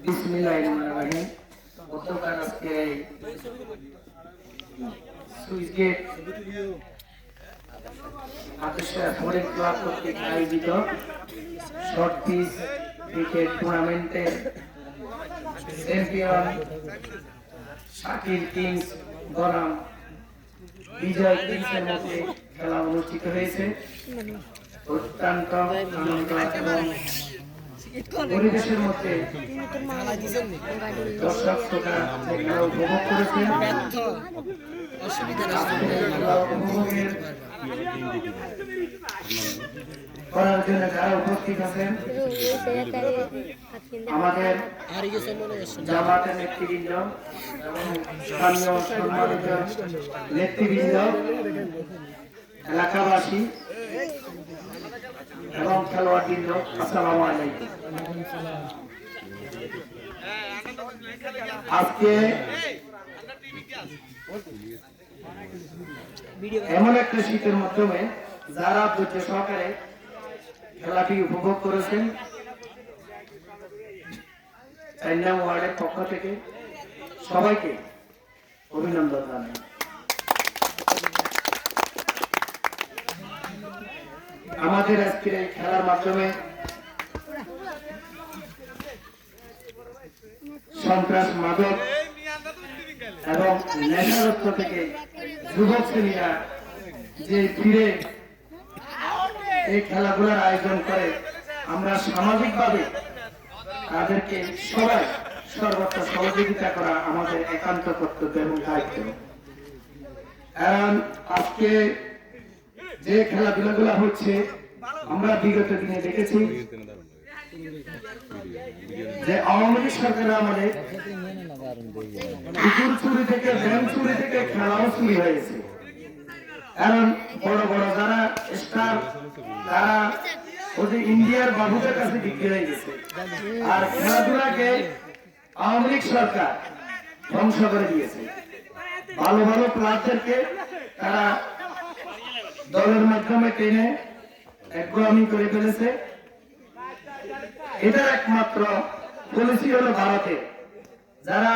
বিসমিল্লাহিররহমানিররহিম। গতকাল আজকে switch gate হাতেশা ফোরেন club কর্তৃক আয়োজিত শর্ট পিচ ক্রিকেট টুর্নামেন্টের চ্যাম্পিয়ন শাকির কিংস বনাম বিজয় কিংসের মধ্যে খেলা অনুষ্ঠিত হয়েছে। অত্যন্ত আনন্দ এবং পরিবেশের মধ্যে দর্শক শ্রোতা খেলা উপভোগ করেছেন। করার জন্য যারা উপস্থিত আছেন আমাদের জামাতের নেতৃবৃন্দ এবং স্থানীয় সম্মানিত নেতৃবৃন্দ, এলাকাবাসী এবং খেলোয়াড়বৃন্দ, আসসালামু আলাইকুম। আজকে এমন একটা শীতের মাধ্যমে যারা ধৈর্য সহকারে খেলাটি উপভোগ করেছেন, ৪ নং ওয়ার্ডের পক্ষ থেকে সবাইকে অভিনন্দন জানাই। আমাদের আজকের এই খেলার মাধ্যমে সন্ত্রাস, মাদক এবং নেশাগ্রস্ত থেকে যুবক শ্রেণীরা যে ফিরে এই খেলাধুলার আয়োজন করে, আমরা সামাজিকভাবে তাদেরকে সবাই সর্বত্র সহযোগিতা করা আমাদের একান্ত কর্তব্য এবং দায়িত্ব। কারণ আজকে যে খেলাধুলাগুলো হচ্ছে, আমরা বিগত দিনে দেখেছি যে আওয়ামী লীগ সরকারের আমলে পুকুর চুরি থেকে, ব্যাংক চুরি থেকে খেলাও চুরি হয়েছে। কারণ বড় বড় যারা স্টার, তারা ওদের ইন্ডিয়ার বাবুদের কাছে বিক্রি হয়ে গেছে, আর খেলাধুলাকে আওয়ামী লীগ সরকার ধ্বংস করে দিয়েছে। ভালো ভালো প্লেয়ারদেরকে তারা দলের মাধ্যমে টেনে একগুয়ামি করে ফেলেছে। এটার একমাত্র পলিসি হলো ভারতের। যারা